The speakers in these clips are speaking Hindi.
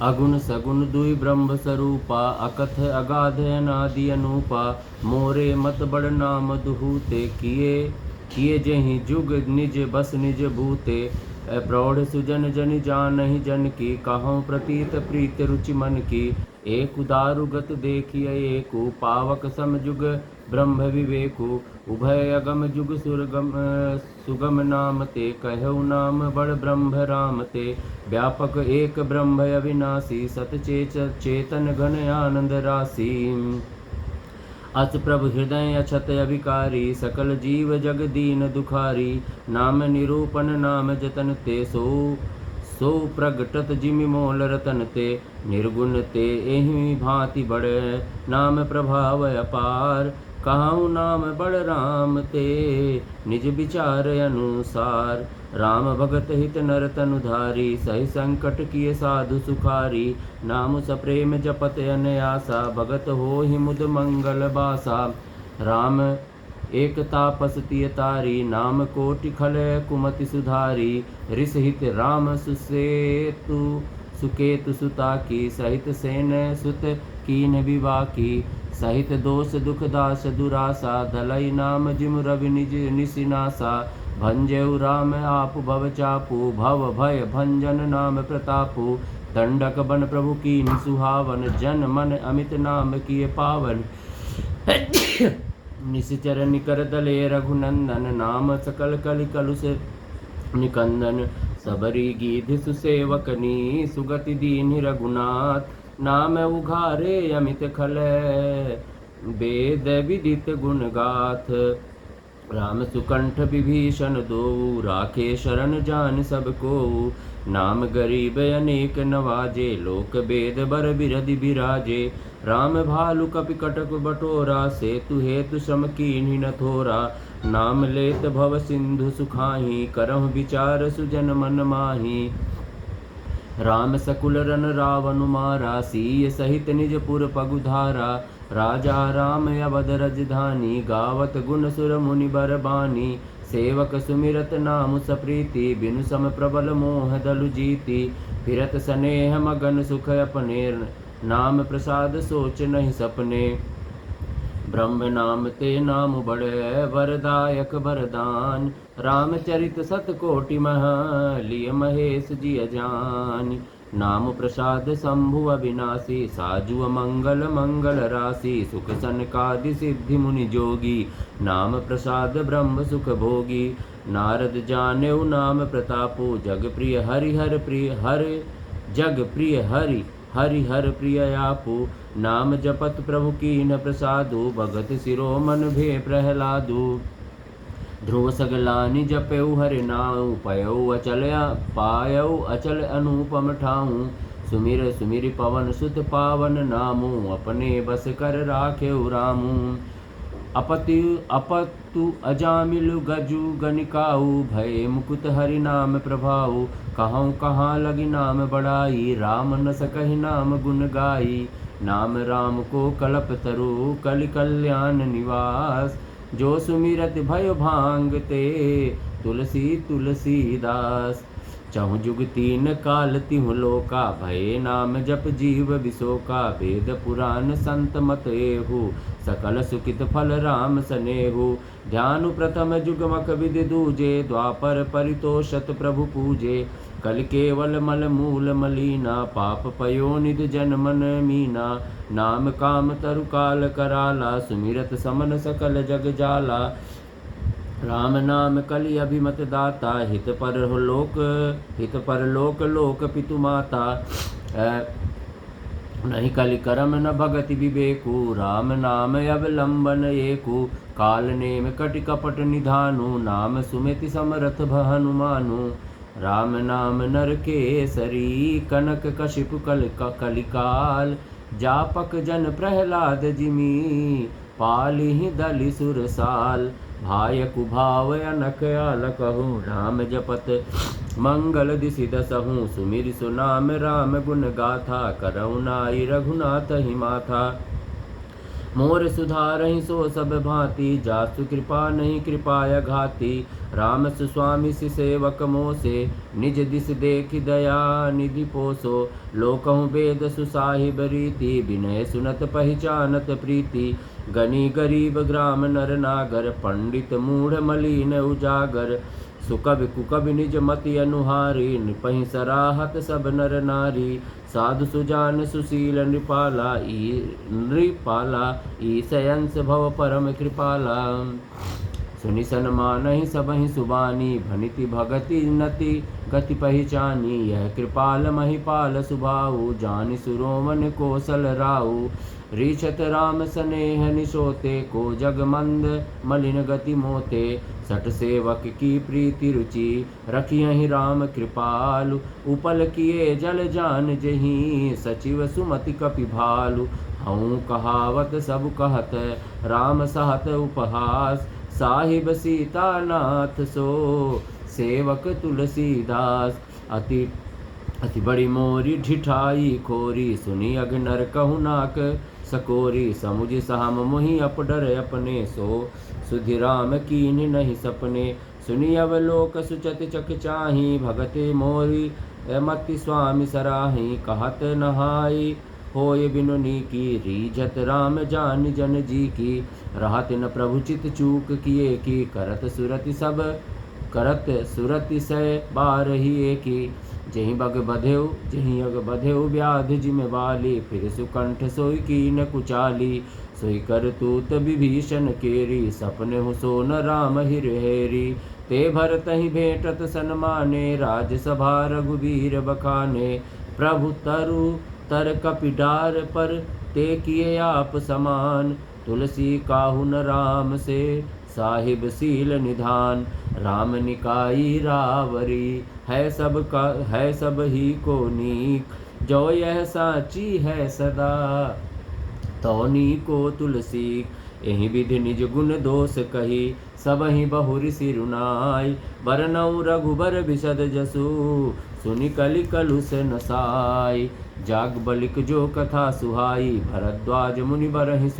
अगुण सगुण दुई ब्रह्म स्वरूपा, अकथ अगाध अनादि अनूपा। मोरे मत बड़ नाम दुहूते, किए किए जहि जुग निज बस निज भूते। प्रौढ़ सुजन जन जानहि जन की, कहूँ प्रतीत प्रीत रुचि मन की। एक उदारु गत देखिए एकु, पावक सम जुग ब्रह्म विवेकु। उभय अगम जुग सुगम नाम ते, कहु नाम बड़ ब्रह्म राम ते। व्यापक एक ब्रह्म अविनाशी, सत चेतन घन आनंद राशि। अस प्रभु हृदय अछत अभिकारी, सकल जीव जग दीन दुखारी। नाम निरूपण नाम जतन ते, सो प्रगटत जिमि मोल रतन ते। निर्गुण ते एहि भांति बड़े, नाम प्रभाव अपार। कहूँ नाम बड़ राम ते, निज विचार अनुसार। राम भगत हित नर तनु धारी, सही संकट किए साधु सुखारी। नाम सप्रेम जपत अनयासा, भगत होहि मुद मंगल बासा। राम एक तापस तिय तारी, नाम कोटि खल कुमति सुधारी। ऋष हित राम सुकेतु सुता की, सहित सेन सुत कीन विवाह की। सहित दोष दुख दास दुरासा, दलई नाम जिम रवि निज निसिनासा। भंजयु राम आपु भव चापू, भव भय भंजन नाम प्रतापु। दंडक बन प्रभु की सुहावन, जन मन अमित नाम किए पावन। निश्चर निकर दले रघुनंदन, नाम सकल कलि कलुष निकंदन। सबरी गीध सुसेवकनी, सुगति दीन रघुनाथ। नाम उघारे अमित खल, वेद विदित गुण गाथ। राम सुकंठ विभीषण दो, राखे शरण जान सब को। नाम गरीब अनेक नवाजे, लोक वेद बर बिरधि बिराजे। राम भालु कपि कटक बटोरा, सेतु हेतु श्रम कीन्हि न थोरा। नाम लेत भव सिंधु सुखाहि, करहु विचार सुजन मन माहि। राम सकुल रन रावनु मारा, सीय सहित निज पुर पगुधारा। राजा राम अवध रजधानी, गावत गुण सुर मुनि बरबानी। सेवक सुमिरत नाम सप्रीति, बिनु सम प्रबल मोह दलु जीति। फिरत स्नेह मगन सुख अपने, नाम प्रसाद सोच नहीं सपने। ब्रह्म नाम ते नाम बड़े, वरदायक वरदान। रामचरित सत कोटि मह, लिय महेश जी अजान। नाम प्रसाद शंभु अविनाशी, साजु मंगल मंगल राशि। सुख सनकादि सिद्धि मुनि जोगी, नाम प्रसाद ब्रह्म सुख भोगी। नारद जानेउ नाम प्रतापु, जग प्रिय हरिहर प्रिय हरि। जग प्रिय हरि हरिहर प्रिय आपु। नाम जपत प्रभु कीन प्रसादु, भगत शिरोमन भे प्रहलादु। ध्रुव सगलानि जपयउ हरि नाउ, पायउ अचल अनुपम ठाऊ। सुमिर सुमिर पवन सुत पावन नामु, अपने बस कर राखेउ रामु। अपतु अजामिलु गजु गनिकाऊ, भय मुकुत हरि नाम प्रभाऊ। कहूँ कहाँ लगी नाम बड़ाई, राम न सकहि नाम गुण गाई। नाम राम को कलप तरु, कलि कल्याण निवास। जो सुमिरत भयो भांगते, तुलसी तुलसीदास। चहु जुग तीन काल तिहु लोका, भये नाम जप जीव विशोका। वेद पुराण संत मत एहु, सकल सुखित फल राम सनेहु। ध्यानु प्रथम जुग मक विधि दूजे, द्वापर परितोषत प्रभु पूजे। कल केवल मल मूल मलीना, पाप पयो निध जन मन मीना। नाम काम तरु काल कराला, सुमिरत समन सकल जग जाला। राम नाम कलि अभिमत दाता, हित पर लोक लोक पितु माता। नहीं कलि करम न भगति विवेकु, राम नाम अवलंबन एकु। काल नेम कटि कपट निधानु, नाम सुमिति समरथ हनुमानु। राम नाम नर केसरी, कनक कशिपु कलिकाल। जापक जन प्रहलाद जिमी, पालिहि दलि सुरसाल। भाय कुभाव अनक आलकहु, नाम जपत मंगल दिसि दसहु। सुमिर सुनाम राम गुण गाथा, करऊ नाई रघुनाथ ही माथा। मोर सुधारहि सो सब भांति, जासु कृपा नहीं कृपाय घाति। राम सुस्वामी सि सेवक मोसे, निज दिस देखि दया निधि पोसो। लोकहु वेद सुसाहिब रीति, विनय सुनत पहचानत प्रीति। गनी गरीब ग्राम नर नागर, पंडित मूढ़ मलिन उजागर। सुकवि कुकवि निज मति अनुहारी, नृपहि सराहत सब नर नारी। साधु सुजान सुशील नृपाला, ईसयंस भव परम कृपाला। सुनि सन्मानहि सबहि सुबानी, भनिति भगति नति गति पहचानी। यह कृपाल महिपाल सुभाऊ, जानि सुरोमन कोसल राऊ। रीछत राम सनेह निशोते, को जग मंद मलिन गति मोते। सठ सेवक की प्रीति रुचि, रखियहि राम कृपालु। उपल किए जल जान जहीं, सचिव सुमति कपि भालु। हऊँ कहावत सब कहत, राम सहत उपहास। साहिब सीता नाथ सो, सेवक तुलसीदास। अति बड़ी मोरी ढिठाई खोरी, सुनी अग नर कहु नाक सकोरी। समुझ साम मोहि अपडर अपने, सो सुधि राम कीन्ह नहीं सपने। सुनि अवलोक सुचत चक चाही, भगते मोरी मति स्वामी सराही। कहत नहाई होय बिनु नीकी, रीझत राम जान जन जी की। रहत न प्रभु चित चूक किए की, करत सुरति सै बारही एकी। जहीं बग बधेउ व्याधि जिम वाली, फिर सुकंठ सोई कीन कुचाली। सोई कर तूत विभीषण केरी, सपने हु सोन राम हिर हेरी। ते भरतहि भेंटत सन्माने, राजसभा रघुवीर बखाने। प्रभु तर कपिडार पर, ते किए आप समान। तुलसी काहुन राम से, साहिब सील निधान। राम निकाई रावरी, है सब ही को नीक। जो यह साची है सदा, तौनी को तुलसी। एहि विधि निज गुण दोष कही, सबहि बहुरि सिरुनाई। बरनउँ रघुबर बिशद जसु, सुनि कलि कलुष नसाई। जाग बलिक जो कथा सुहाई, भरद्वाज मुनि बरहि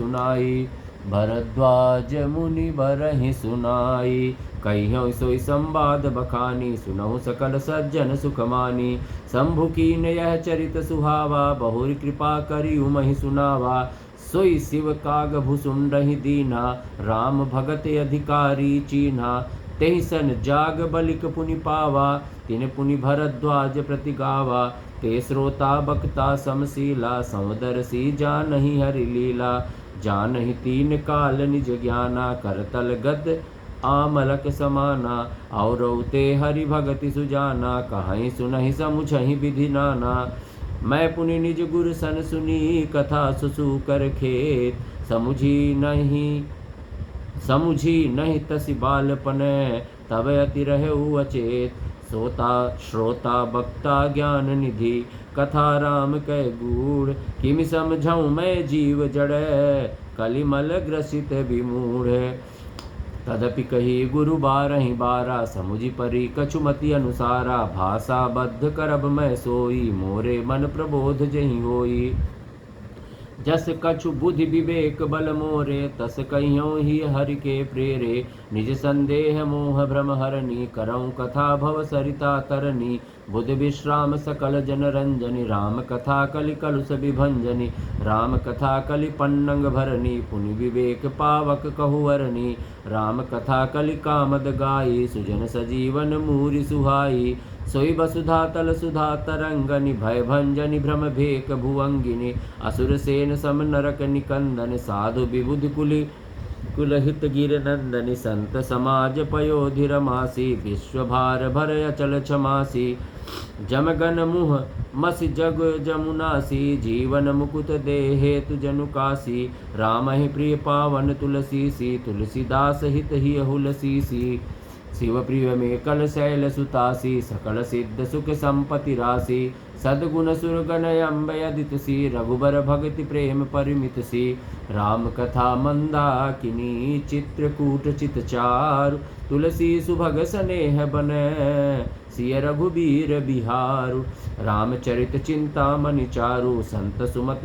सुनाई। कहियौ सोई संवाद बखानी, सुनहु सकल सज्जन सुखमानी। शंभु कीन यह चरित सुहावा, बहुरि कृपा करी उमहि सुनावा। सोई शिव काग भुसुंडहि दीना, राम भगत अधिकारी चीन्हा। तेहि सन जाग बलिक पुनि पावा, तिन पुनि भरद्वाज प्रति गावा। ते श्रोता बक्ता समशीला, समदर्शी जानहि हरि लीला। जानहि तीन काल निज ज्ञाना, करतल गद आमलक समाना। और ते हरि भगति सुजाना, कहीं सुनहि समुझहि विधि नाना। मैं पुनि निज गुर सन सुनी, कथा सुसु कर खेत। समुझी नहीं तसि बालपनै, तब अति रहउ अचेत। श्रोता बक्ता ज्ञान निधि, कथा राम कै गूढ़। किमि समझऊँ मैं जीव जड़ै, कलिमल ग्रसित विमूढ़। तदपि कही गुरु बारहि बारा, समुझि परि कछुमति अनुसारा। भाषा बद्ध करब मैं सोई, मोरे मन प्रबोध जहि होई। जस कछु बुद्धि विवेक बल मोरे, तस कहियों ही हरि के प्रेरे। निज संदेह मोह भ्रम हरनी, करऊँ कथा भव सरिता तरनी। बुध विश्राम सकल जन रंजनी, राम कथा कलि कलुष विभंजनी। राम कथा कलि पन्नंग भरनी, पुनि विवेक पावक कहुवरनी। राम कथा कलि कामद गाई, सुजन सजीवन मूरि सुहाई। सोई वसुधा तल सुधा तरंगनि, भय भंजनि भ्रम भेक भुवंगिनी। असुर सेन सम नरक निकंदन, साधु विबुधि कुलहित गिर नंदनि। संत समाज पयोधि रमासी, विश्व भार भर अचल क्षमासी। जमगन मुह मसि जग जमुनासी, जीवन मुकुत दे हेतु जनुकासी। राम ही प्रिय पावन तुलसीसी, तुलसीदास हित ही हुलसीसी। शिव प्रिय में कल शैल सुतासी, सकल सिद्ध सुख संपत्ति राशि। सद्गुण सुरगण अम्ब यदित सी, रघुबर भगति प्रेम परिमित सी। राम कथा मंदाकिनी, चित्रकूट चित चारु। तुलसी सुभग स्नेह बनै, सिय रघुबीर बिहारु। रामचरित चिंतामणि चारु, संत सुमत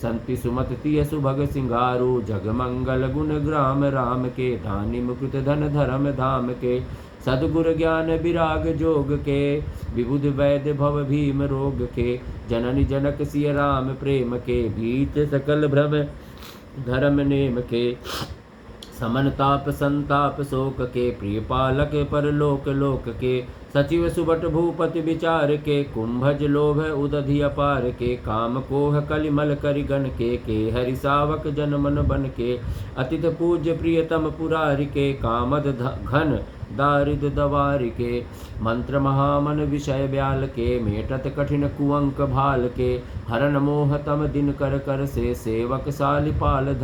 संति सुमत तिय सुभग सिंगारू। जग मंगल गुण ग्राम राम के, धानि मुकुट धन धर्म धाम के। सद्गुर ज्ञान विराग जोग के, विबुध वैद्य भव भीम रोग के। जननी जनक सिय राम प्रेम के, बीत सकल भ्रम धर्म नेम के। समन ताप संताप शोक के, प्रिय पालक पर लोक लोक के। सचिव सुबट भूपति विचार के, कुंभज लोभ उदधि अपार के। काम कोह कलिमल करिगन के हरि सावक जन मन बन के। अतिथ पूज्य प्रियतम पुरारि के, कामद घन दारिद दवारि के। मंत्र महामन विषय ब्याल के, मेटत कठिन कुअंक भाल के। हरन मोह तम दिन कर कर से, सेवक साल पाल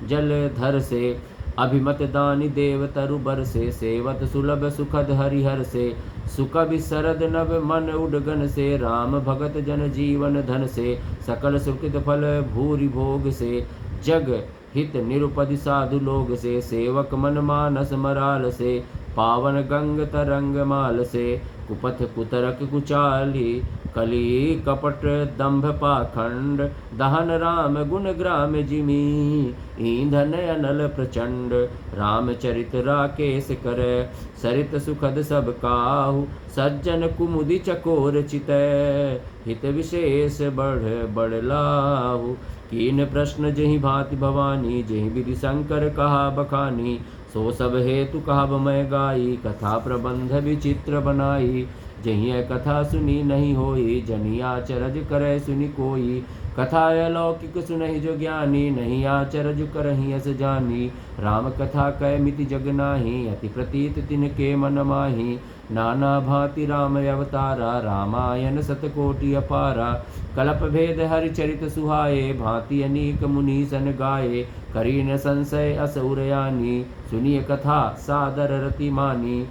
जल धर से। अभिमत दानी देव तरु बर से, सेवत सुलभ सुखद हरिहर से। सुकवि सरद नव मन उडगन से, राम भगत जन जीवन धन से। सकल सुकृत फल भूरि भोग से, जग हित निरुपधि साधु लोग से। सेवक मन मानस मराल से, पावन गंग तरंग माल से। कुपथ कुतरक कुचाली, कली कपट दंभ पाखंड। दहन राम गुण ग्राम जिमी, ईंधन अनल प्रचंड। रामचरित राकेश कर, सरित सुखद सब काहू। सज्जन कुमुदि चकोर चितै, हित विशेष बढ़ बढ़ लाहू। कीन प्रश्न जहि भांति भवानी, जहि विधि शंकर कहा बखानी। सो सब हेतु कहब मैं गाई, कथा प्रबंध विचित्र बनाई। जहिया कथा सुनी नहीं होई, जनिया चरज करे सुनी कोई। कथा अलौकिक सुनहि जो ज्ञानी, नहीं आचरज करहि अस जानी। राम कथा कै मिति जग नाही, अति प्रतीत तिनके मन माही। नाना भांति राम अवतारा, रामायण सतकोटि अपारा। कलप भेद हरिचरित सुहाए, भांति अनेक मुनि सन गाये। करी न संशय अस उरयानी, सुनिय कथा सादर रति मानी।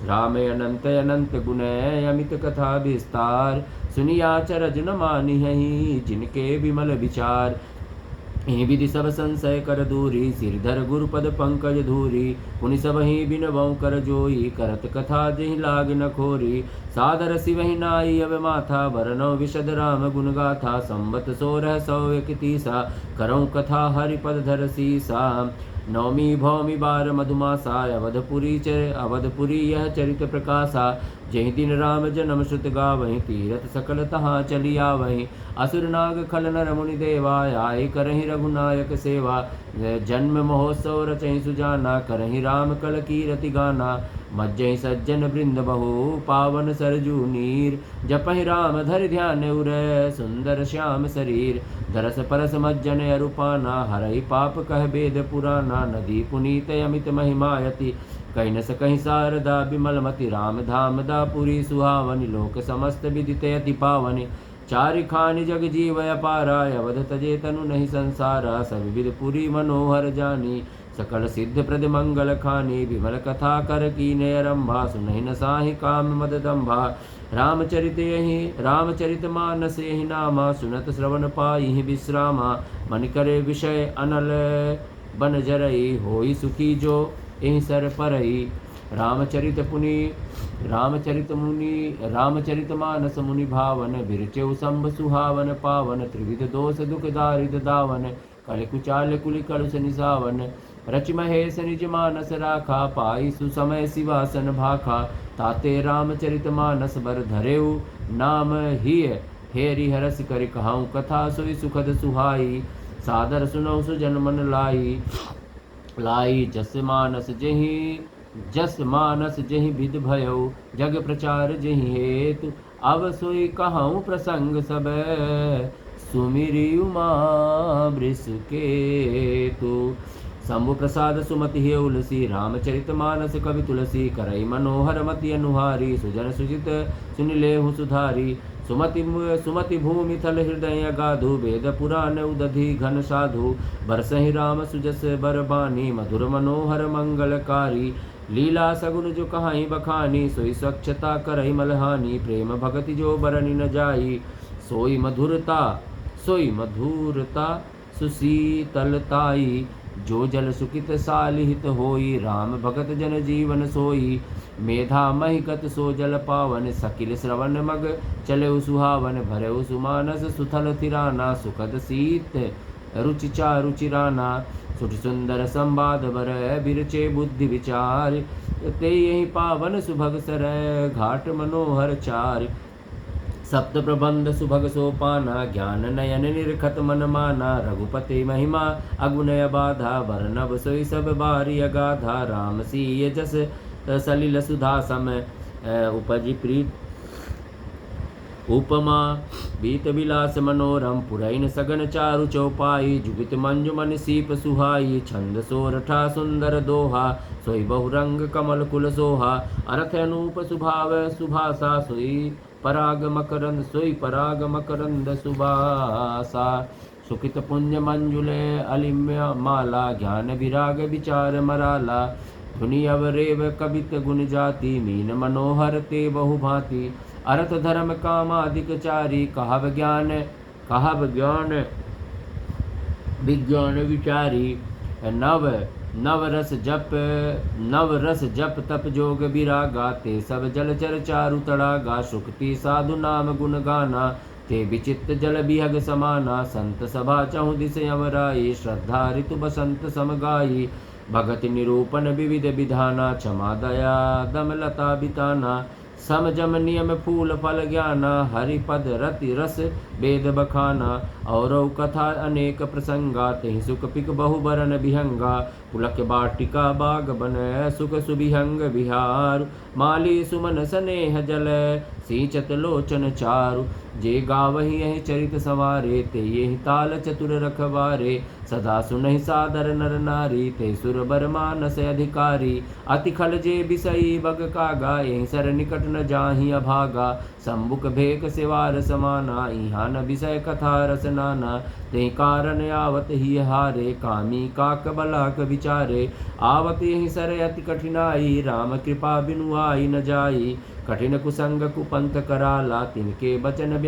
राम अनंत अनंत गुण, अमित कथा विस्तार। सुनिया चरज न मानी हहीं, जिनके विमल विचार। विधि सब संशय कर दूरी, सिरधर गुरुपद पंकज धूरी। पुनि सब ही बिनवौ कर जोई, करत कथा जहि लाग न खोरी। सादर सिवहि नाई अब माथा, बरनौ विशद राम गुण गाथा। संवत 1631, करौ कथा हरिपद धर सीसा। नवमी भौमि बार मधुमासा, अवधपुरी यह चरित प्रकाशा। जहि दिन राम जन्म श्रुत गावहीं, तीरथ सकल तहाँ चली आवहीं। असुर नाग खल नर मुनि देवा, आए करहि रघुनायक सेवा। जन्म महोत्सव रचहि सुजाना, करहि राम कल कीरति गाना। मज्जहि सज्जन वृंद बहु, पावन सरजू नीर। जपहि राम धरि ध्यान उरै, सुंदर श्याम शरीर। दरस परस मज्जन अरुपाना, हरहि पाप कह वेद पुराना। नदी पुनीत अमित महिमायति, कहि न सकहि शारदा विमलमति। राम धाम दापुरी सुहावनि, लोक समस्त विदित अति पावनि। चारिखानि जग जीव अपारा, अवध तजे तनु नहीं संसारा। सब विद पुरी मनोहर जानी, सकल सिद्ध प्रद मंगल खानी। विमल कथा कर कीने आरंभा, सुनहि न साहि काम मद दंभा। रामचरित मानस यहि नामा, सुनत श्रवण पाई विश्रामा। मन करे विषय अनल बन जरई, होई सुखी जो एहि सर परई। रामचरित मानस मुनि भावन, बिरचेउ शंभ सुहावन पावन। त्रिविध दोष दुख दारिद दावन, कल कुचाल कुलि कलुष निसावन। रच महेश निज मानस राखा, पाई सुसमय शिवासन भाखा। ताते रामचरित मानस बर धरेउ, नाम हिय हेरि हरस करि कहाऊँ कथा। सोई सुखद सुहाई, सादर सुनौ सुजन मन लाई। जस मानस जहि विध भयउ, जग प्रचार जहि हेतु। अब सोई कहाऊँ प्रसंग सब, सुमिरि उमा वृषकेतु। शंभु प्रसाद सुमति हे उलसी, रामचरित मानस कवि तुलसी। करई मनोहर मति अनुहारी, सुजन सुचित सुनि लेहु सुधारी। सुमति भूमि थल हृदय अगाधु, वेद पुराण उदधि घन साधु। बरसहि राम सुजस बरबानी, मधुर मनोहर मंगलकारी। लीला सगुन जो कहाई बखानी, सोई स्वच्छता करई मलहानी। प्रेम भगति जो बरनि न जाई, सोई मधुरता सुशीतलताई। जो जल सुकित सालिहित होई, राम भगत जन जीवन सोई। मेधा महिगत सो जल पावन, सकिल श्रवण मग चले सुहावन, भरे सुमानस सुथल थिराना, सुखद सीत रुचि चारु चिराना, सुठ सुंदर संवाद बर बिरचे बुद्धि विचार, ते यही पावन सुभग सर घाट मनोहर चार, सप्त प्रबंध सुभग सोपाना, ज्ञान नयन निरखत मन माना, रघुपति महिमा अगुनय बाधा, वर्णव सोई सब बारी अगाधा, राम सीय जस सलिल सुधा सम उपजि प्रीत उपमा बीत विलास मनोरम, पुरैन सगन चारु चौपाई, जुगित मंजुमन सीप सुहाई, छंद सोरठा सुंदर दोहा, सोई बहुरंग कमल कुल सोहा, अर्थ अनूप सुभाव सुभासा, सोई पराग मकरंद सुबासा, सुखित पुण्य मंजुले अलिम्य माला, ज्ञान विराग विचार मराला, धुनि अवरेव कवित गुण जाति, मीन मनोहर ते बहु भांति, अर्थ धर्म कामादिक चारी, कहव ज्ञान विज्ञान विचारी, नव रस जप तप जोग विरागा, ते सब जलचर चारु तड़ागा, शुक्ति साधु नाम गुण गाना, ते विचित्र जल बिहग समाना, संत सभा चहु दिस अमराई, श्रद्धा ऋतु बसंत समगाई, भगति निरूपण विविध विधाना, क्षमा दया दम लता बिताना, सम जम नियम फूल फल ज्ञाना, हरिपद रति रस वेद बखाना, और कथा अनेक प्रसंगा, तेहि सुख पिक बहुबरन बिहंगा, पुलक बाटिका बाग बन सुख सुबिहंग बिहार, माली सुमन स्नेह जल सिंचत लोचन चारु, जे गावहि यही चरित सवारे, ते यही ताल चतुर रखवारे, सदा सुनहि सादर नर नारी, ते सुर बर मानस अधिकारी, अति खल जे बिसई बग कागा, यही सर निकट न जाहि अभागा, सम्मुख भेक सिवार समाना, इहाँ न विषय कथा रस नाना, ते कारण आवत ही हारे, कामी काक बलाक विचारे, आवत यही सर अति कठिनाई, राम कृपा बिनु आई न जाई, कठिन कुसंग कुपंथ कराला, तिनके बचन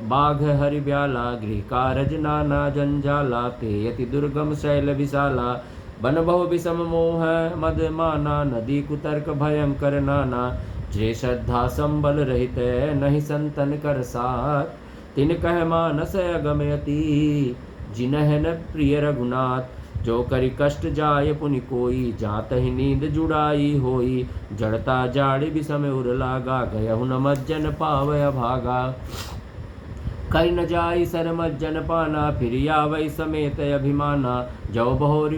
बाघ हरि ब्याला, गृह कारज नाना जंजाला, ते यति दुर्गम शैल विशाला, बन बहु विषम मोह मद माना, नदी कुतर्क भयंकर नाना, जे श्रद्धा संबल रहित नहीं संतन कर साथ, तिन कह मानस अगमयति जिनह न प्रिय रघुनाथ, जो करि कष्ट जाय पुनि कोई, जात ही नींद जुड़ाई होई, जड़ता जाड़ी विषम उर लागा, गयहु न मज्जन पावय भागा, कर न जाई सर मज्जन पाना, फिर आवै समेत अभिमाना, जो बहोरी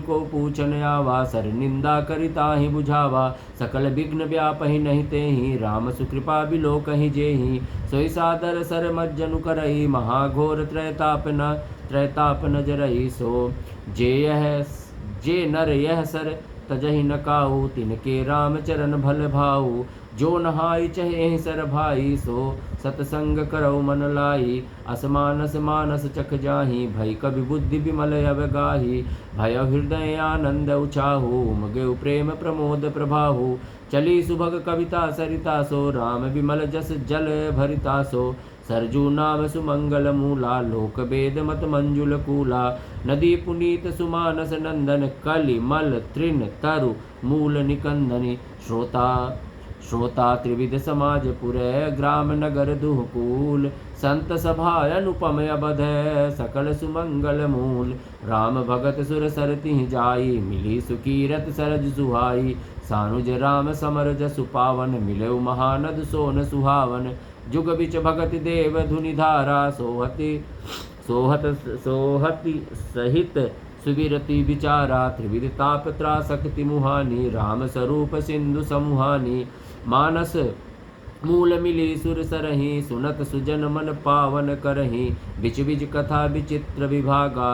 को पूछन आवा, सर निंदा करिताहि बुझावा, सकल विघ्न व्यापहि नहीं तेहि, राम सुकृपा बिलो कहि जेहि, सोई सादर सर मज्जनु करई, महाघोर त्रैताप नजरई, सो जे नर यह सर तजहि न काऊ, तिनके राम चरण भल भाऊ, जो नहाई चहे सर भाई, सो सतसंग करौ मन लाई, असमानस मानस चख जाहि, भई कवि बुद्धि विमल अवगाही, भय हृदय आनंद उछाहु, उमगे प्रेम प्रमोद प्रभाहु, चली सुभग कविता सरिता, सो राम विमल जस जल भरिता, सो सरजू नाम सुमंगल मूला, लोक वेद मत मंजुल कूला, नदी पुनीत सुमानस नंदन, कलि मल तृण तरु मूल निकंदनी, श्रोता त्रिविध समाज पुरै, ग्राम नगर दुहकूल, संत सभा अनुपम अबध, सकल सुमंगल मूल, राम भगत सुर सर तिहि जाई, मिली सुकीरत सरज सुहाई, सानुज राम समर जसु पावन, मिलौ महानद सोन सुहावन, जुग बिच भगति देव धुनि धारा, सोहति सहित सुविरति विचारा, त्रिविध ताप त्रासक्ति मुहानी, राम स्वरूप सिंधु समुहानी, मानस मूल मिली सुर सरहि, सुनत सुजन मन पावन करहि, बिच बिच कथा विचित्र विभागा,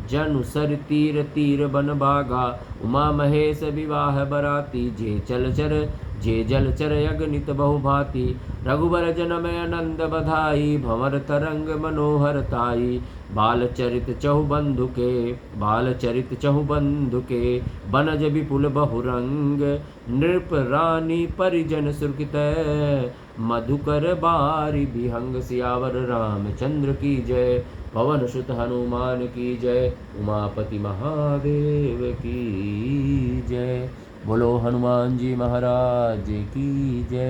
जनु सर तीर तीर बन बागा, उमा महेश विवाह बराती, जे जलचर अगणित बहुभांति, रघुबर जनम आनंद बधाई, भंवर तरंग मनोहर ताई, बालचरित चहु बंधुके, बनज विपुल बहुरंग, नृप रानी परिजन सुरकित, मधुकर बारी बिहंग, सियावर रामचंद्र की जय, पवन सुत हनुमान की जय, उमापति महादेव की जय। बोलो हनुमान जी महाराज की जय।